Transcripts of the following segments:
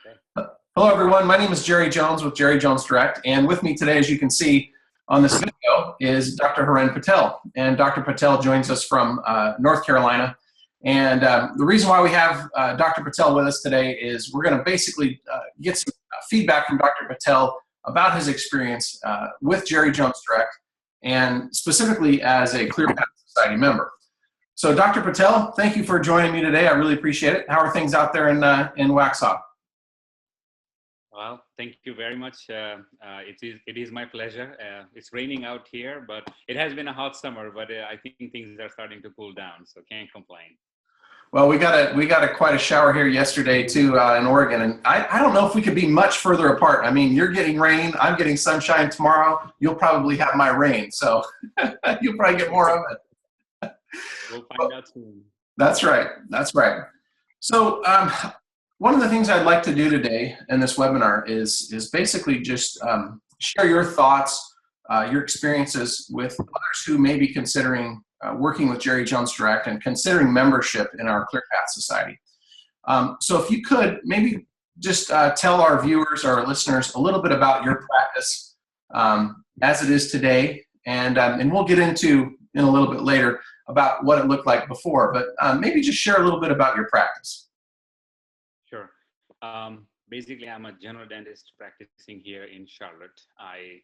Okay. Hello, everyone. My name is Jerry Jones with Jerry Jones Direct, and with me today, as you can see on this video, is Dr. Hiren Patel. And Dr. Patel joins us from North Carolina. And the reason why we have Dr. Patel with us today is we're going to basically get some feedback from Dr. Patel about his experience with Jerry Jones Direct, and specifically as a ClearPath Society member. So, Dr. Patel, thank you for joining me today. I really appreciate it. How are things out there in Waxhaw? Well, thank you very much. It is my pleasure. It's raining out here, but it has been a hot summer. But I think things are starting to cool down, so can't complain. Well, we got quite a shower here yesterday too in Oregon, and I don't know if we could be much further apart. I mean, you're getting rain, I'm getting sunshine tomorrow. You'll probably have my rain, so you'll probably get more of it. We'll find out soon. That's right. That's right. So one of the things I'd like to do today in this webinar is basically just share your thoughts, your experiences with others who may be considering working with Jerry Jones Direct and considering membership in our ClearPath Society. So if you could maybe just tell our viewers, our listeners, a little bit about your practice as it is today, and we'll get into in a little bit later about what it looked like before, but maybe just share a little bit about your practice. Sure. Basically, I'm a general dentist practicing here in Charlotte. I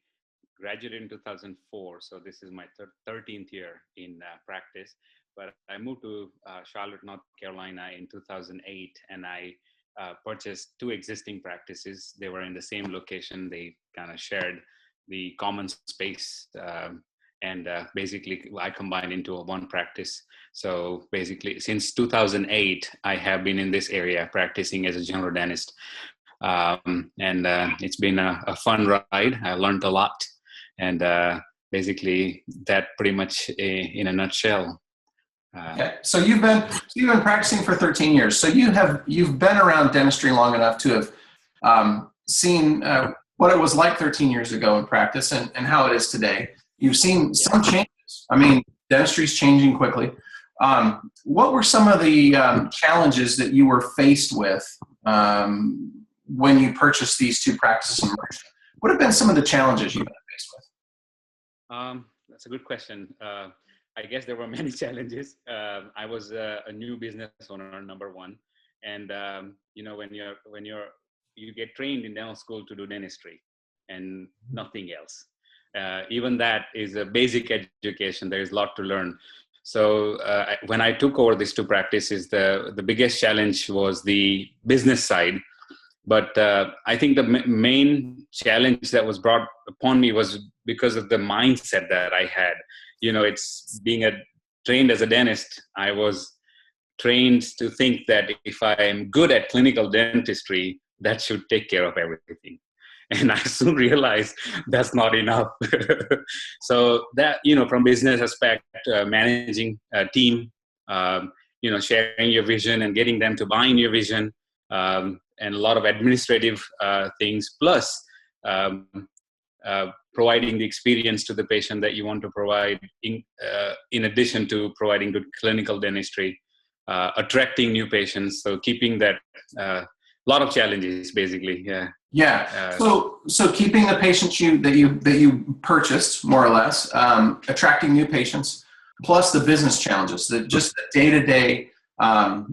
graduated in 2004, so this is my 13th year in practice. But I moved to Charlotte, North Carolina in 2008, and I purchased two existing practices. They were in the same location. They kind of shared the common space. And basically, I combined into one practice. So basically, since 2008, I have been in this area practicing as a general dentist. It's been a fun ride. I learned a lot. And basically, that pretty much in a nutshell. Okay. So you've been practicing for 13 years. So you've been around dentistry long enough to have seen what it was like 13 years ago in practice and how it is today. You've seen some changes. I mean, dentistry is changing quickly. What were some of the challenges that you were faced with when you purchased these two practices? What have been some of the challenges you've been faced with? That's a good question. I guess there were many challenges. I was a new business owner, number one, and when you get trained in dental school to do dentistry and nothing else. Even that is a basic education. There is a lot to learn. So when I took over these two practices, the biggest challenge was the business side. But I think the main challenge that was brought upon me was because of the mindset that I had. It's being trained as a dentist. I was trained to think that if I am good at clinical dentistry, that should take care of everything. And I soon realized that's not enough. So that, from business aspect, managing a team, sharing your vision and getting them to buy in your vision, and a lot of administrative things, plus providing the experience to the patient that you want to provide in addition to providing good clinical dentistry, attracting new patients. So keeping that, a lot of challenges, basically. Yeah. Yeah. So keeping the patients that you purchased, more or less, attracting new patients, plus the business challenges, just the day-to-day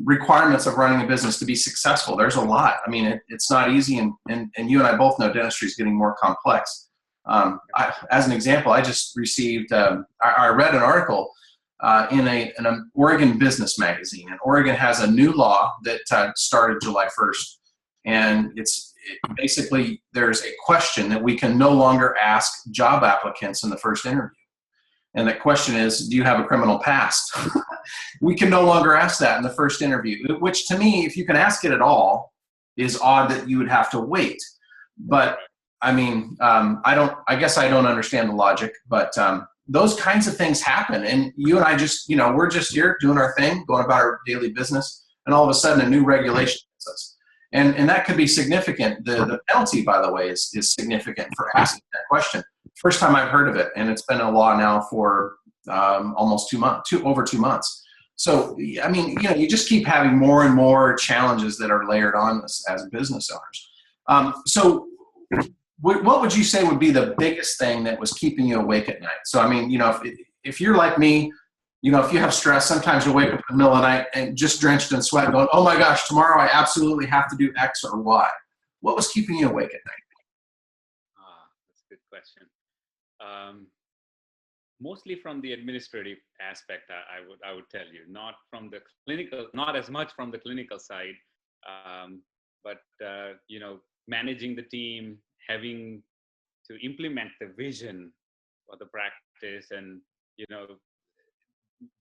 requirements of running a business to be successful. There's a lot. I mean, it's not easy, and you and I both know dentistry is getting more complex. As an example, I just received. I read an article in an Oregon business magazine, and Oregon has a new law that started July 1st. And basically, there's a question that we can no longer ask job applicants in the first interview. And that question is, do you have a criminal past? We can no longer ask that in the first interview, which to me, if you can ask it at all, is odd that you would have to wait. But I mean, I guess I don't understand the logic, but those kinds of things happen. And you and I just, we're just here doing our thing, going about our daily business. And all of a sudden a new regulation hits us. And that could be significant. The penalty, by the way, is significant for asking that question. First time I've heard of it, and it's been a law now for almost over 2 months. So, I mean, you just keep having more and more challenges that are layered on us as business owners. So what would you say would be the biggest thing that was keeping you awake at night? So, I mean, if you're like me, if you have stress, sometimes you'll wake up in the middle of the night and just drenched in sweat going, oh my gosh, tomorrow I absolutely have to do X or Y. What was keeping you awake at night? That's a good question. Mostly from the administrative aspect, I would tell you, not from the clinical, not as much from the clinical side, but managing the team, having to implement the vision for the practice, and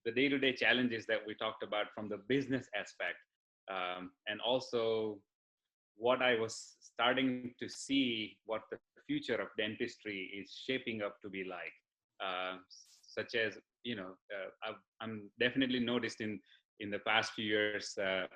the day-to-day challenges that we talked about from the business aspect, and also what I was starting to see what the future of dentistry is shaping up to be like, such as, I'm definitely noticed in the past few years, the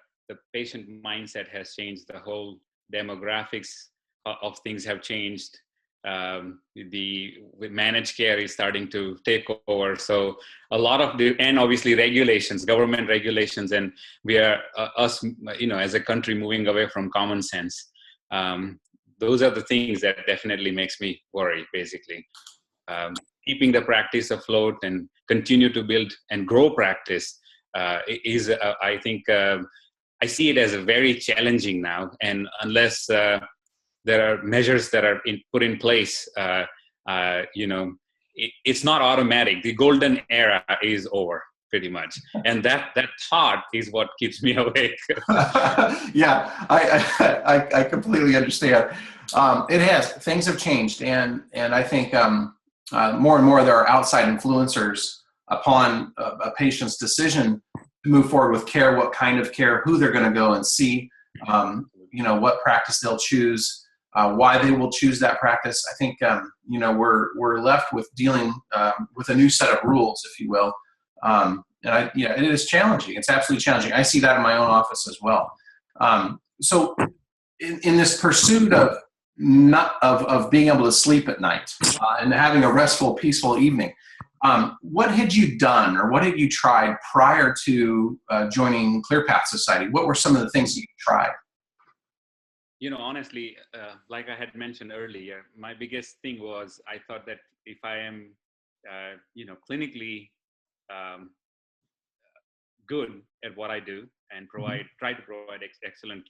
patient mindset has changed, the whole demographics of things have changed. The managed care is starting to take over. So a lot of and obviously regulations, government regulations, and we are us, as a country moving away from common sense. Those are the things that definitely makes me worry, basically. Keeping the practice afloat and continue to build and grow practice is, I think, I see it as a very challenging now. And unless there are measures that are put in place, it's not automatic. The golden era is over, pretty much, and that thought is what keeps me awake. Yeah, I completely understand. It has. Things have changed, and I think more and more there are outside influencers upon a patient's decision to move forward with care, what kind of care, who they're going to go and see, what practice they'll choose. Why they will choose that practice. I think we're left with dealing with a new set of rules, if you will, and it is challenging. It's absolutely challenging. I see that in my own office as well. So, in this pursuit of being able to sleep at night and having a restful, peaceful evening, what had you done or what had you tried prior to joining ClearPath Society? What were some of the things you tried? Honestly, like I had mentioned earlier, my biggest thing was I thought that if I am, clinically good at what I do and try to provide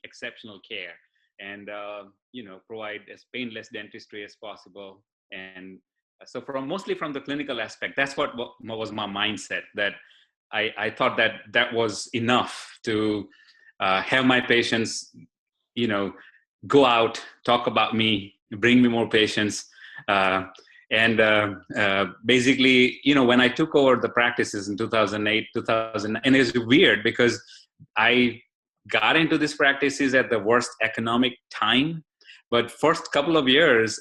exceptional care, and provide as painless dentistry as possible, and so mostly from the clinical aspect, that's what was my mindset. That I thought that was enough to have my patients, go out, talk about me, bring me more patients. Basically, when I took over the practices in 2008, and it's weird because I got into these practices at the worst economic time. But first couple of years,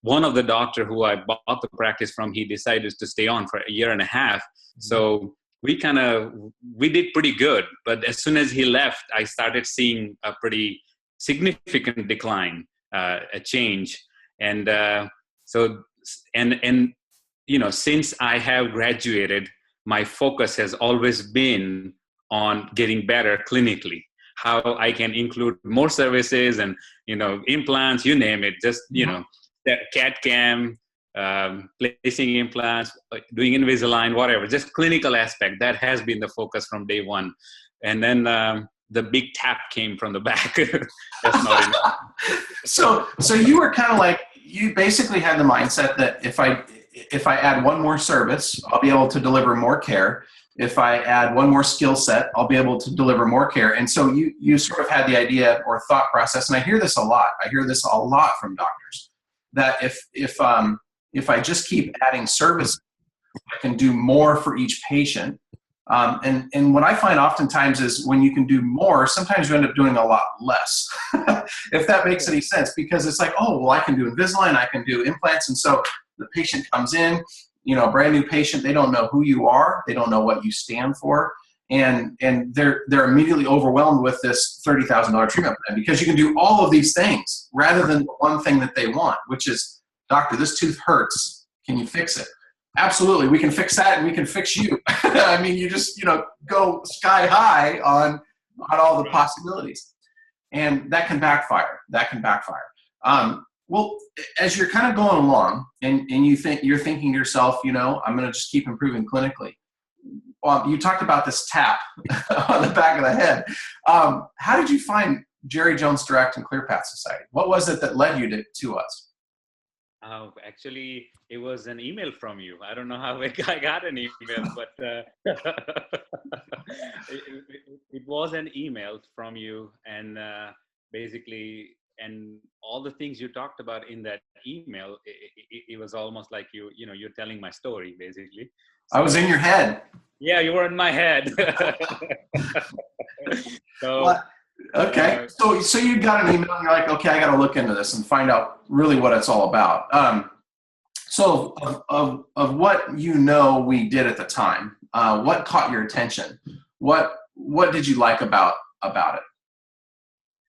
one of the doctor who I bought the practice from, he decided to stay on for a year and a half. Mm-hmm. So we did pretty good. But as soon as he left, I started seeing a pretty significant decline, a change. And since I have graduated, my focus has always been on getting better clinically, how I can include more services and, implants, you name it, just, CAD-CAM, placing implants, doing Invisalign, whatever, just clinical aspect. That has been the focus from day one. And then the big tap came from the back. That's not enough. So you were kind of like, you basically had the mindset that if I add one more service, I'll be able to deliver more care. If I add one more skill set, I'll be able to deliver more care. And so you sort of had the idea or thought process, and I hear this a lot. I hear this a lot from doctors, that if I just keep adding services, I can do more for each patient. And what I find oftentimes is when you can do more, sometimes you end up doing a lot less, if that makes any sense, because it's like, oh, well, I can do Invisalign, I can do implants. And so the patient comes in, a brand new patient, they don't know who you are, they don't know what you stand for. And they're immediately overwhelmed with this $30,000 treatment plan because you can do all of these things rather than the one thing that they want, which is, doctor, this tooth hurts. Can you fix it? Absolutely. We can fix that and we can fix you. I mean, you just, go sky high on all the Right. possibilities. And that can backfire. That can backfire. Well, as you're kind of going along and you're thinking to yourself, I'm going to just keep improving clinically. You talked about this tap on the back of the head. How did you find Jerry Jones Direct and ClearPath Society? What was it that led you to us? Actually, it was an email from you. I don't know how I got an email, but it was an email from you, and basically, and all the things you talked about in that email, it was almost like you're telling my story, basically. I was in So your head. yeah, you were in my head. So What? Okay. So you got an email and you're like, okay, I got to look into this and find out really what it's all about. So of what we did at the time, what caught your attention? What did you like about it?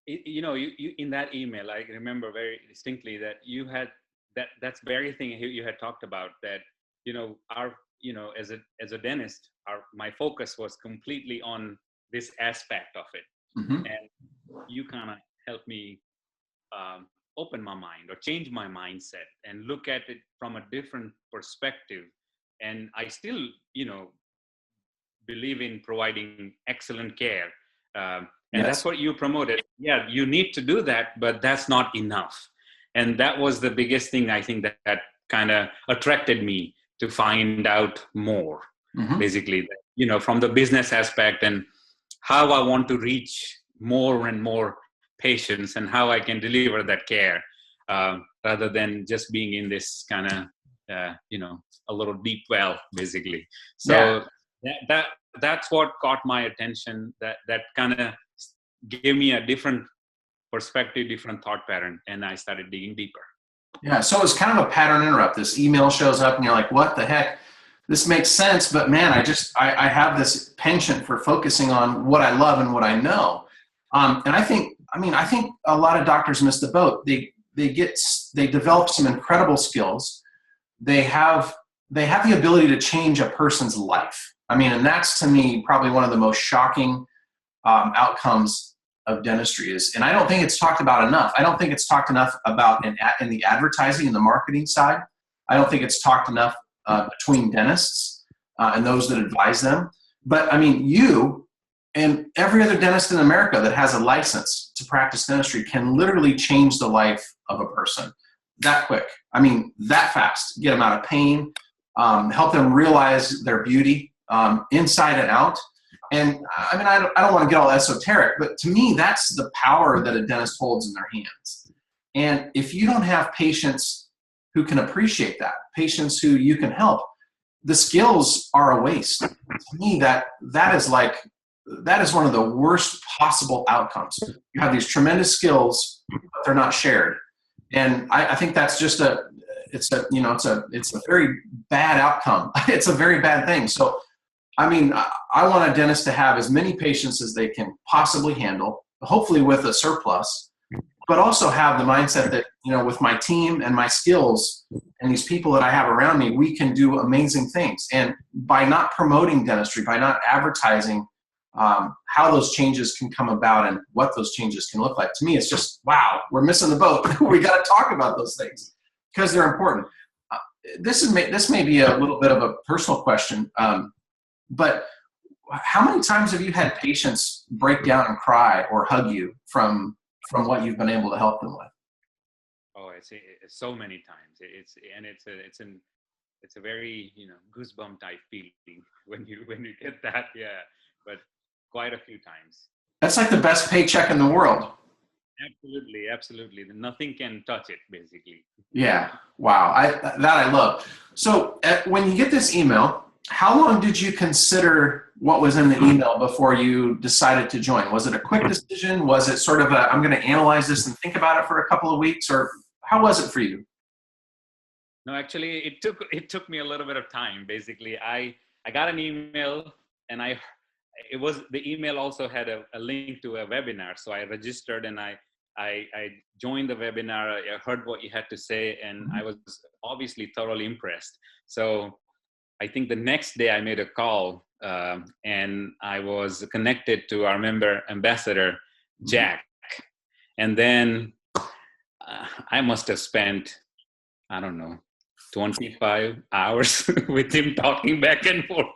you in that email, I remember very distinctly that you had that's very thing you had talked about, that our as a dentist, my focus was completely on this aspect of it. Mm-hmm. And you kind of helped me open my mind or change my mindset and look at it from a different perspective. And I still believe in providing excellent care. And that's Yes. what you promoted. Yeah, you need to do that, but that's not enough. And that was the biggest thing, I think, that kind of attracted me to find out more, Mm-hmm. basically, from the business aspect and how I want to reach more and more patients and how I can deliver that care, rather than just being in this kind of, a little deep well, basically. Yeah. So that's what caught my attention. That kind of gave me a different perspective, different thought pattern, and I started digging deeper. Yeah. So it's kind of a pattern interrupt. This email shows up and you're like, what the heck? This makes sense, but man, I have this penchant for focusing on what I love and what I know. And I think a lot of doctors miss the boat. They develop some incredible skills. They have the ability to change a person's life. I mean, and that's to me probably one of the most shocking outcomes of dentistry is, and I don't think it's talked about enough. I don't think it's talked enough about in the advertising and the marketing side. I don't think it's talked enough between dentists and those that advise them. But I mean, you and every other dentist in America that has a license to practice dentistry can literally change the life of a person that quick. I mean, that fast. Get them out of pain, help them realize their beauty inside and out. And I mean, I don't want to get all esoteric, but to me, that's the power that a dentist holds in their hands. And if you don't have patients who can appreciate that, patients who you can help, the skills are a waste. To me, that is one of the worst possible outcomes. You have these tremendous skills, but they're not shared. And I think that's just it's a very bad outcome. It's a very bad thing. So, I mean, I want a dentist to have as many patients as they can possibly handle, hopefully with a surplus, but also have the mindset that, with my team and my skills and these people that I have around me, we can do amazing things. And by not promoting dentistry, by not advertising how those changes can come about and what those changes can look like, to me, it's just, wow, we're missing the boat. We got to talk about those things because they're important. This may be a little bit of a personal question, but how many times have you had patients break down and cry or hug you from what you've been able to help them with? Oh, it's so many times. It's a very goosebump type feeling when you get that. Yeah, but quite a few times. That's like the best paycheck in the world. Absolutely. Nothing can touch it, basically. Yeah. Wow. I love. So when you get this email, how long did you consider what was in the email before you decided to join? Was it a quick decision? Was it sort of I'm going to analyze this and think about it for a couple of weeks, or how was it for you? No, actually, it took me a little bit of time. Basically, I got an email, and the email also had a link to a webinar. So I registered and I joined the webinar. I heard what you had to say, and I was obviously thoroughly impressed. So I think the next day I made a call, and I was connected to our member ambassador, Jack. And then I must have spent, I don't know, 25 hours with him talking back and forth.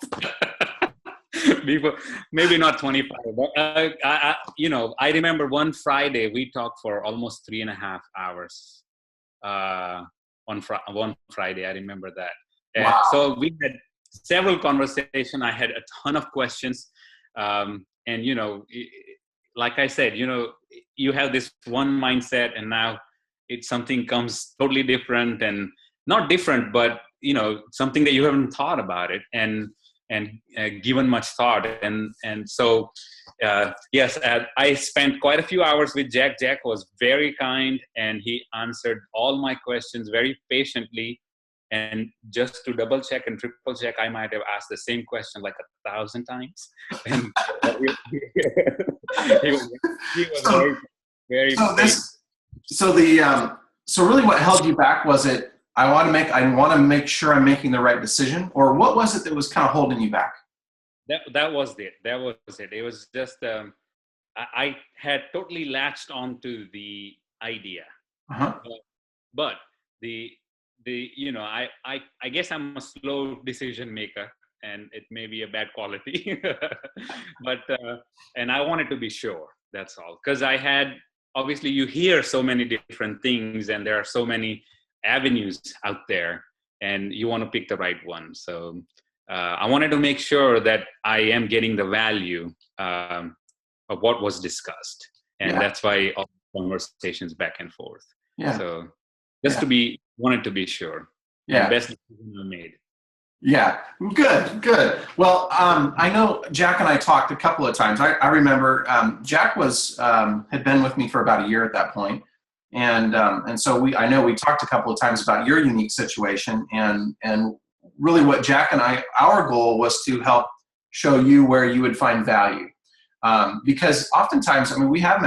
Before, maybe not 25, but I remember one Friday we talked for almost 3.5 hours. One Friday, I remember that. Wow. So we had several conversations. I had a ton of questions, and like I said, you have this one mindset, and now it's something comes totally different, and not different, but something that you haven't thought about it and given much thought, and so yes, I spent quite a few hours with Jack. Jack was very kind, and he answered all my questions very patiently. And just to double check and triple check, I might have asked the same question like 1,000 times. And he was very, very. So really, what held you back? Was it I want to make sure I'm making the right decision, or what was it that was kind of holding you back? That was it. That was it. It was just I had totally latched onto the idea, but I guess I'm a slow decision maker, and it may be a bad quality, but and I wanted to be sure. That's all, because I had obviously you hear so many different things, and there are so many avenues out there, and you want to pick the right one. So I wanted to make sure that I am getting the value of what was discussed, and that's why all conversations back and forth. So just wanted to be sure. And best decision I made. Yeah, good. Well, I know Jack and I talked a couple of times. I remember Jack had been with me for about a year at that point. And so I know we talked a couple of times about your unique situation, and really what Jack and our goal was to help show you where you would find value. Because oftentimes, we have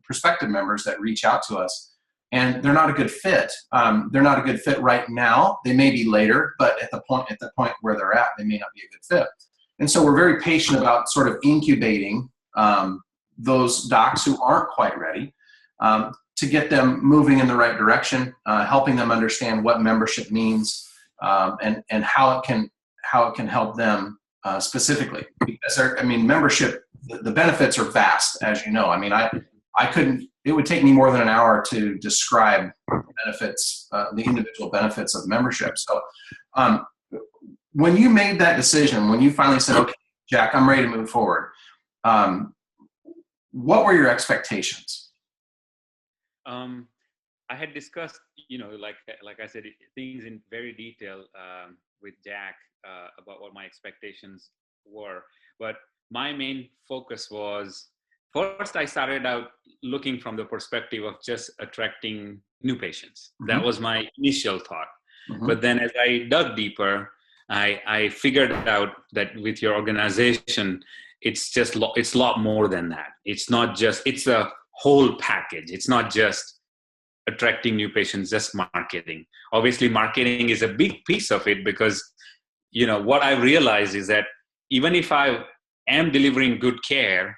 prospective members that reach out to us, and they're not a good fit. They're not a good fit right now. They may be later, but at the point where they're at, they may not be a good fit. And so we're very patient about sort of incubating those docs who aren't quite ready, to get them moving in the right direction, helping them understand what membership means, and how it can help them specifically. Because membership, the benefits are vast, as you know. I couldn't. It would take me more than an hour to describe benefits, the individual benefits of membership. So, when you made that decision, when you finally said, "Okay, Jack, I'm ready to move forward," what were your expectations? I had discussed, like I said, things in very detail with Jack about what my expectations were. But my main focus was, first I started out looking from the perspective of just attracting new patients. Mm-hmm. That was my initial thought. Mm-hmm. But then as I dug deeper, I figured out that with your organization, it's a lot more than that. It's a whole package. It's not just attracting new patients, just marketing. Obviously, marketing is a big piece of it, because, what I realized is that even if I am delivering good care,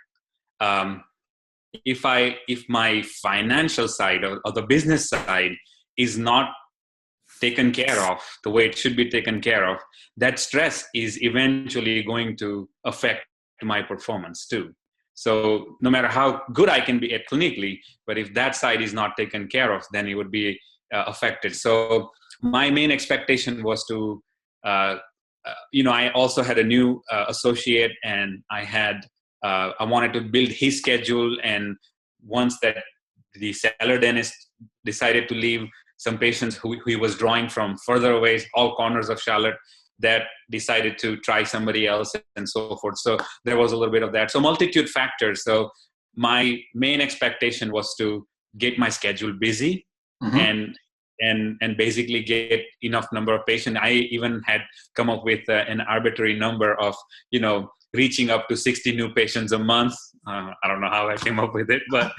if my financial side or the business side is not taken care of the way it should be taken care of, that stress is eventually going to affect my performance too. So no matter how good I can be at clinically, but if that side is not taken care of, then it would be affected. So my main expectation was to, I also had a new associate, and I wanted to build his schedule. And once that the seller dentist decided to leave, some patients who he was drawing from further away, all corners of Charlotte, that decided to try somebody else, and so forth. So there was a little bit of that. So multitude factors. So my main expectation was to get my schedule busy, mm-hmm. and basically get enough number of patients. I even had come up with an arbitrary number of, reaching up to 60 new patients a month. I don't know how I came up with it, but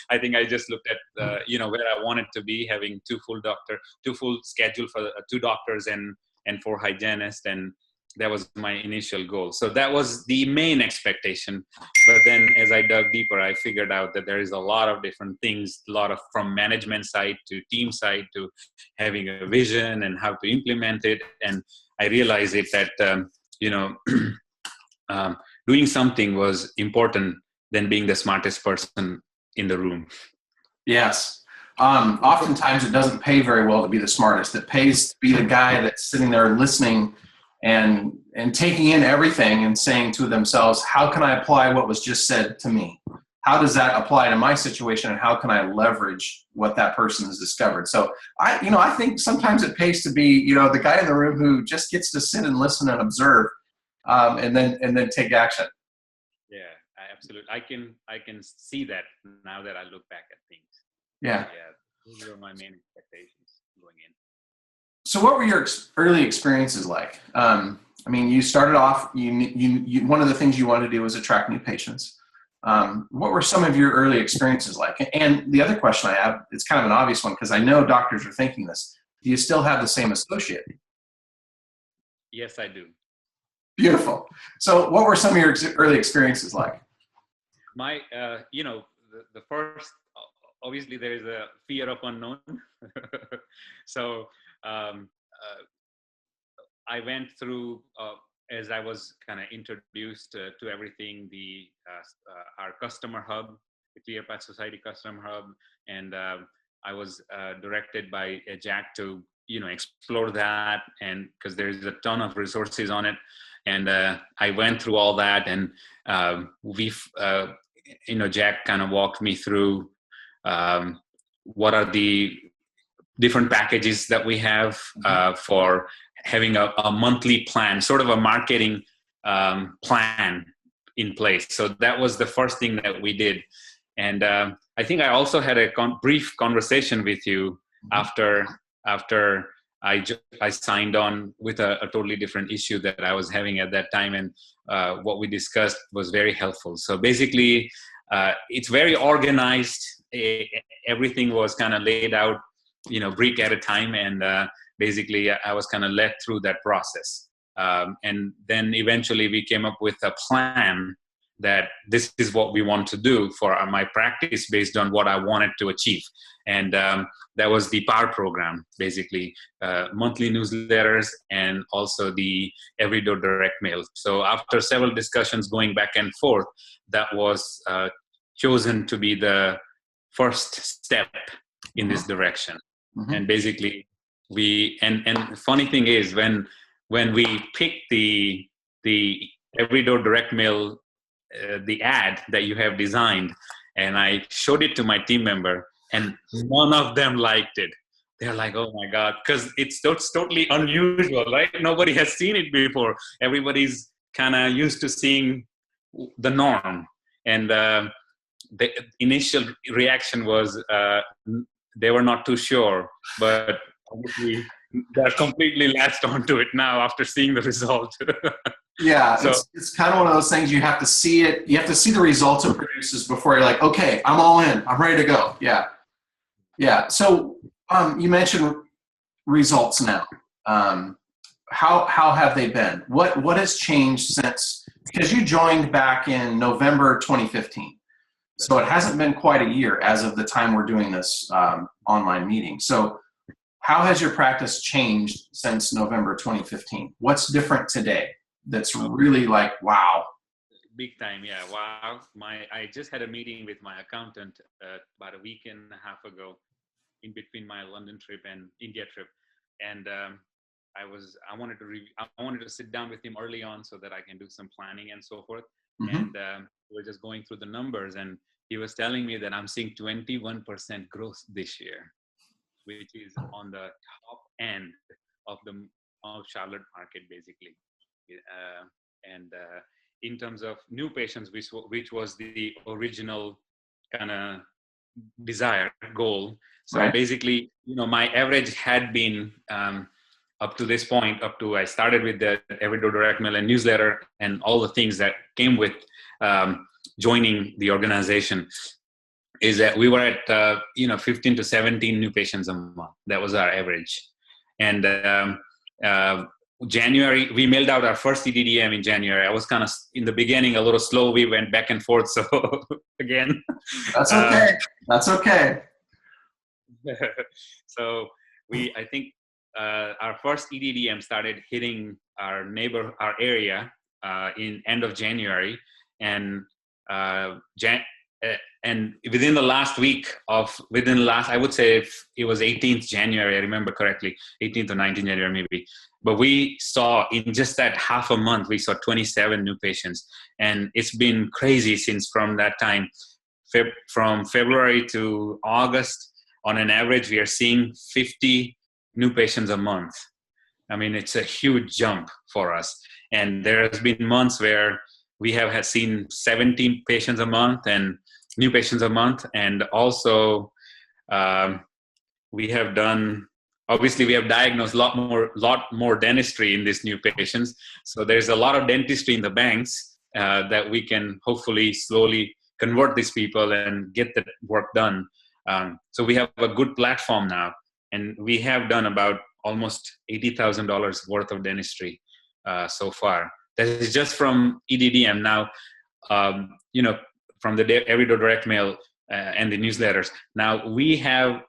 I think I just looked at where I wanted to be, having two full schedule for 2 doctors and 4 hygienists, and that was my initial goal. So that was the main expectation. But then as I dug deeper, I figured out that there is a lot of different things, a lot of from management side to team side to having a vision and how to implement it. And I realized it that, doing something was important than being the smartest person in the room. Yes. Oftentimes it doesn't pay very well to be the smartest. It pays to be the guy that's sitting there listening and taking in everything and saying to themselves, how can I apply what was just said to me? How does that apply to my situation, and how can I leverage what that person has discovered? So I think sometimes it pays to be, the guy in the room who just gets to sit and listen and observe, and then take action. Yeah, absolutely. I can see that now that I look back at things. Yeah. Those were my main expectations going in. So what were your early experiences like? You started off, you one of the things you wanted to do was attract new patients. What were some of your early experiences like? And the other question I have, it's kind of an obvious one because I know doctors are thinking this. Do you still have the same associate? Yes, I do. Beautiful. So what were some of your early experiences like? My, the first, obviously there is a fear of unknown. So I went through, as I was kind of introduced to everything, our customer hub, the Clear Society customer hub, and I was directed by Jack to explore that, and because there's a ton of resources on it, and I went through all that, and Jack kind of walked me through what are the different packages that we have for having a monthly plan, sort of a marketing plan in place. So that was the first thing that we did. And I think I also had a brief conversation with you after I signed on with a totally different issue that I was having at that time. And what we discussed was very helpful. So basically, it's very organized. Everything was kind of laid out, brick at a time. And basically, I was kind of led through that process. And then eventually we came up with a plan that this is what we want to do for my practice based on what I wanted to achieve. And that was the POWER program, basically, monthly newsletters and also the every door direct mail. So after several discussions going back and forth, that was chosen to be the first step in this direction. Mm-hmm. And basically and funny thing is when we picked the every door direct mail, the ad that you have designed, and I showed it to my team member, and none of them liked it. They're like, oh my God, because it's totally unusual, right? Nobody has seen it before. Everybody's kind of used to seeing the norm. And the initial reaction was they were not too sure, but obviously they're completely latched onto it now after seeing the result. Yeah, so it's kind of one of those things, you have to see it. You have to see the results it produces before you're like, okay, I'm all in. I'm ready to go. Yeah. Yeah. So you mentioned results now. How have they been? What has changed since, because you joined back in November 2015. So it hasn't been quite a year as of the time we're doing this online meeting. So how has your practice changed since November 2015? What's different today that's really like, wow? Big time, yeah, wow. I just had a meeting with my accountant about a week and a half ago, in between my London trip and India trip, and I wanted to sit down with him early on so that I can do some planning and so forth. Mm-hmm. And we're just going through the numbers, and he was telling me that I'm seeing 21% growth this year, which is on the top end of Charlotte market, basically. And in terms of new patients, which was the original kind of desired goal. So right. Basically, my average had been up to this point, I started with the Everyday Direct Mail and newsletter and all the things that came with joining the organization, is that we were at 15 to 17 new patients a month. That was our average. And January, we mailed out our first EDDM in January. I was kind of in the beginning a little slow. We went back and forth. So again, that's okay. That's okay. So I think our first EDDM started hitting our area in end of January, and and within the last I would say it was 18th January, I remember correctly, 18th or 19th January maybe. But we saw in just that half a month, we saw 27 new patients. And it's been crazy since from that time. From February to August, on an average, we are seeing 50 new patients a month. I mean, it's a huge jump for us. And there has been months where we have seen 17 patients a month and new patients a month. And also we have diagnosed a lot more dentistry in these new patients. So there's a lot of dentistry in the banks that we can hopefully slowly convert these people and get the work done. So we have a good platform now, and we have done about almost $80,000 worth of dentistry so far. That is just from EDDM. Now, from the Everyday Direct Mail and the newsletters. Now we have,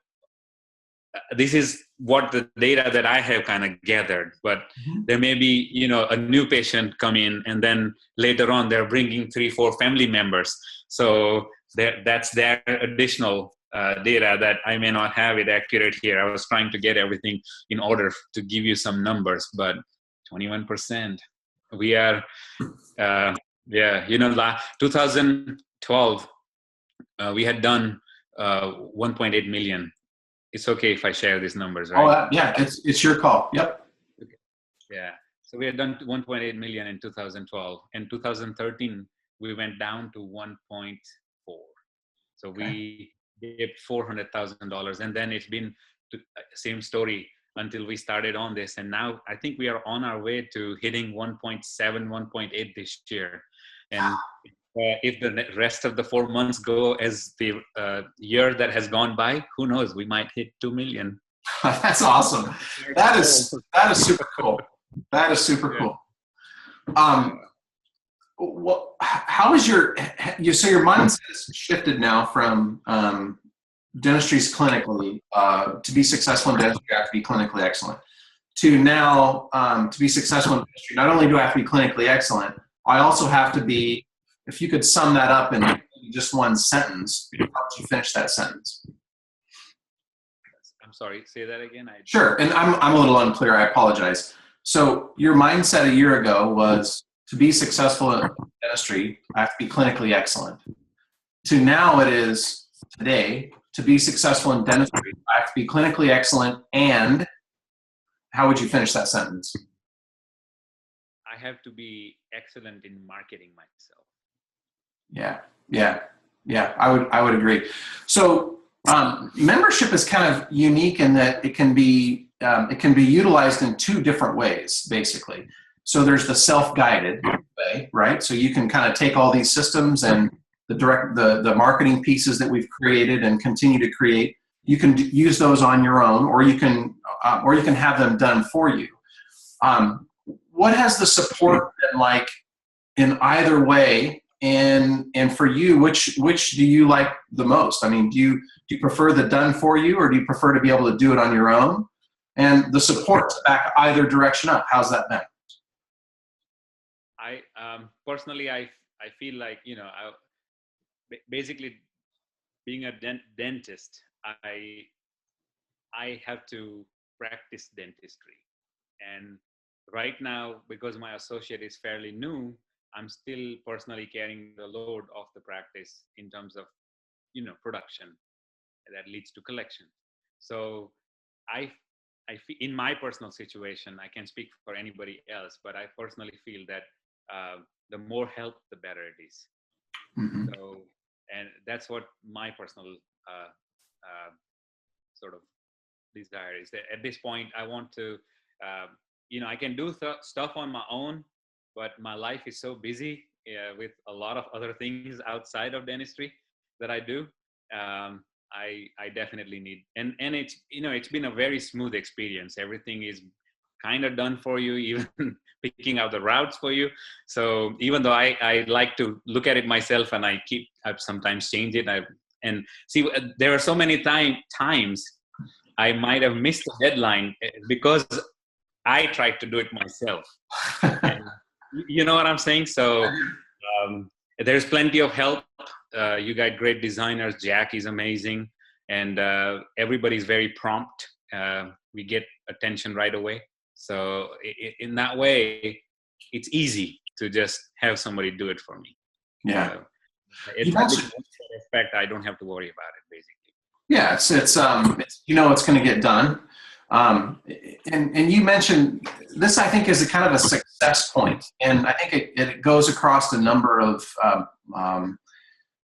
this is what the data that I have kind of gathered, but there may be, a new patient come in, and then later on they're bringing 3-4 family members. So that's their additional data that I may not have it accurate here. I was trying to get everything in order to give you some numbers, but 21%. We are, 2012, we had done 1.8 million. It's okay if I share these numbers, right? Oh, yeah, it's your call. Yep. Okay. Yeah. So we had done 1.8 million in 2012. In 2013, we went down to 1.4. So we dipped $400,000, and then it's been same story until we started on this. And now I think we are on our way to hitting 1.7, 1.8 this year. And if the rest of the 4 months go as the year that has gone by, who knows? We might hit 2 million. That's awesome. That is super cool. That is super cool. How is your mindset has shifted now from dentistry's clinically to be successful in dentistry, you have to be clinically excellent, to now to be successful in dentistry, not only do I have to be clinically excellent, I also have to be. If you could sum that up in just one sentence, how would you finish that sentence? I'm sorry, say that again. Sure, and I'm a little unclear. I apologize. So your mindset a year ago was to be successful in dentistry, I have to be clinically excellent. To now it is today, to be successful in dentistry, I have to be clinically excellent, and how would you finish that sentence? I have to be excellent in marketing myself. Yeah. I would agree. So membership is kind of unique in that it can be utilized in two different ways, basically. So there's the self-guided way, right? So you can kind of take all these systems and the marketing pieces that we've created and continue to create. You can use those on your own, or you can have them done for you. What has the support been like in either way? And for you, which do you like the most? I mean, do you prefer the done for you, or do you prefer to be able to do it on your own? And the support back either direction up, how's that been? I personally, I feel like, basically being a dentist, I have to practice dentistry. And right now, because my associate is fairly new, I'm still personally carrying the load of the practice in terms of, production that leads to collection. So I in my personal situation, I can't speak for anybody else, but I personally feel that the more help, the better it is. Mm-hmm. So, and that's what my personal sort of desire is, that at this point, I want to I can do stuff on my own, but my life is so busy with a lot of other things outside of dentistry that I do. I definitely need, and it's been a very smooth experience. Everything is kind of done for you, even picking out the routes for you. So even though I like to look at it myself, and I sometimes change it. And see, there are so many times I might have missed the deadline because I tried to do it myself. And you know what I'm saying? So um, there's plenty of help. You got great designers. Jack is amazing, and everybody's very prompt. We get attention right away. So in that way, it's easy to just have somebody do it for me. Yeah. At least in that respect, I don't have to worry about it, basically. Yeah, it's it's going to get done. And you mentioned this, I think, is a kind of a success point, and I think it goes across a number of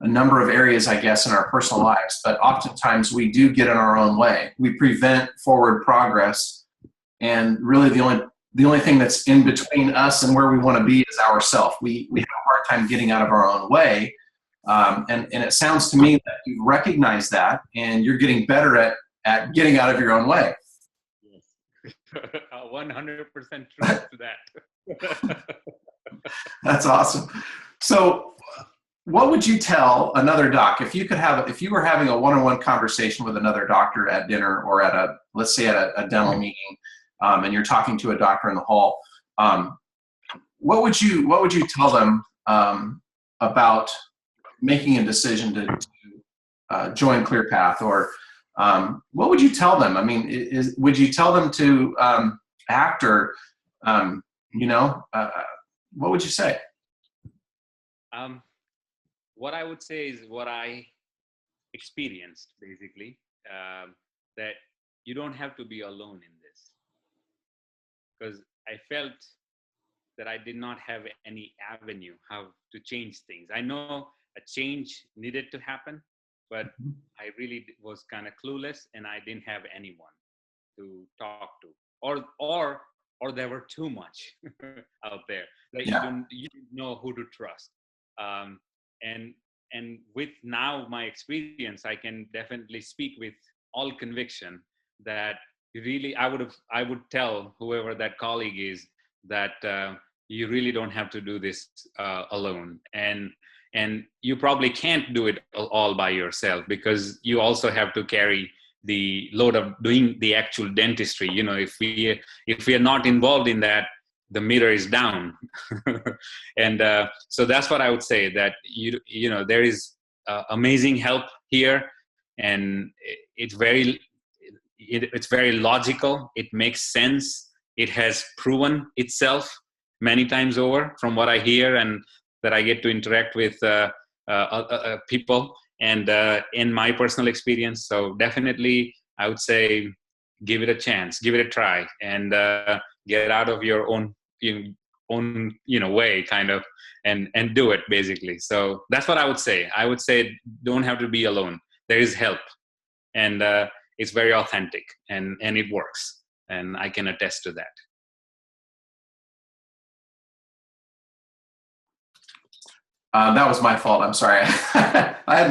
areas, I guess, in our personal lives. But oftentimes we do get in our own way. We prevent forward progress, and really the only thing that's in between us and where we want to be is ourself. We have a hard time getting out of our own way. And it sounds to me that you recognize that, and you're getting better at getting out of your own way. Yes, 100% true to that. That's awesome. So, what would you tell another doc if you were having a one-on-one conversation with another doctor at dinner, or let's say at a dental meeting, and you're talking to a doctor in the hall? What would you tell them about making a decision to join ClearPath, or what would you tell them? I mean, would you tell them to act, or what would you say? What I would say is what I experienced, basically, that you don't have to be alone in this, because I felt that I did not have any avenue how to change things. I know a change needed to happen, but I really was kind of clueless, and I didn't have anyone to talk to, or there were too much out there that you didn't know who to trust. Um, and with now my experience, I can definitely speak with all conviction that really I would tell whoever that colleague is that you really don't have to do this alone, and you probably can't do it all by yourself, because you also have to carry the load of doing the actual dentistry. If we are not involved in that, the meter is down. And so that's what I would say, that there is amazing help here, and it's very logical. It makes sense. It has proven itself many times over, from what I hear and that I get to interact with people, and in my personal experience. So definitely, I would say, give it a chance, give it a try, and get out of your own way, kind of, and do it, basically. So that's what I would say. I would say, don't have to be alone. There is help, and it's very authentic, and it works, and I can attest to that. That was my fault. I'm sorry. I had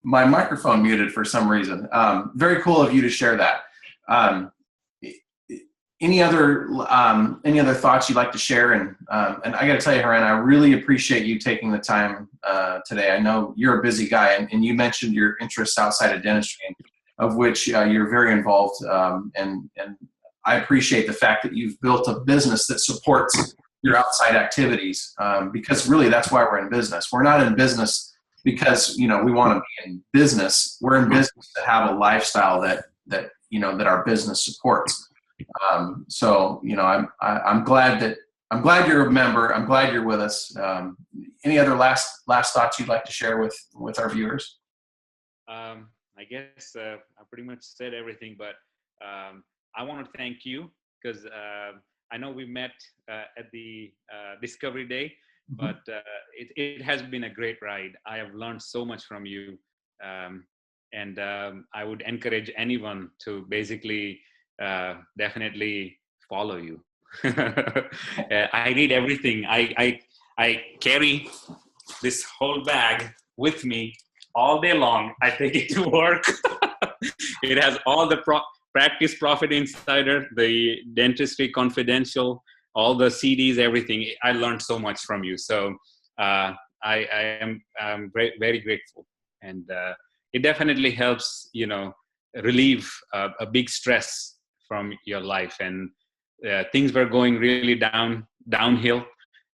my microphone muted for some reason. Very cool of you to share that. Any other thoughts you'd like to share? And I got to tell you, Hiren, I really appreciate you taking the time today. I know you're a busy guy, and you mentioned your interests outside of dentistry, of which you're very involved. And I appreciate the fact that you've built a business that supports your outside activities, because really that's why we're in business. We're not in business because we want to be in business. We're in business to have a lifestyle that our business supports. So I'm glad you're a member. I'm glad you're with us. Any other last thoughts you'd like to share with our viewers? I guess I pretty much said everything, but I want to thank you, because I know we met at the Discovery Day, but it has been a great ride. I have learned so much from you, and I would encourage anyone to basically definitely follow you. I need everything. I carry this whole bag with me all day long. I take it to work. It has all the Practice Profit Insider, the Dentistry Confidential, all the CDs, everything. I learned so much from you. So I am very grateful. And it definitely helps, relieve a big stress from your life. And things were going really downhill.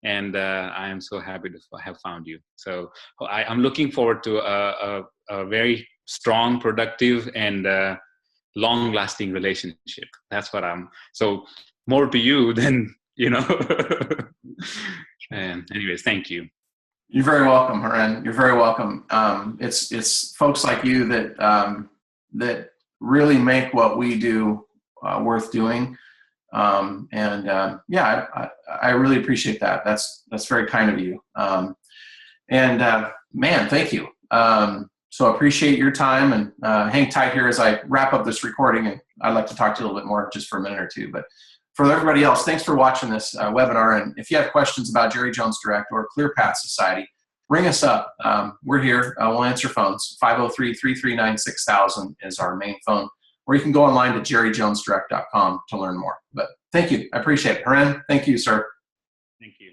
And I am so happy to have found you. So I'm looking forward to a very strong, productive, and long-lasting relationship. That's what I'm. So more to you than And anyways, thank you. You're very welcome, Hiren. You're very welcome. It's folks like you that really make what we do worth doing. Yeah, I really appreciate that. That's very kind of you. Man, thank you. So I appreciate your time, and hang tight here as I wrap up this recording. And I'd like to talk to you a little bit more just for a minute or two. But for everybody else, thanks for watching this webinar. And if you have questions about Jerry Jones Direct or ClearPath Society, ring us up. We're here. We'll answer phones. 503-339-6000 is our main phone. Or you can go online to jerryjonesdirect.com to learn more. But thank you. I appreciate it. Hiren, thank you, sir. Thank you.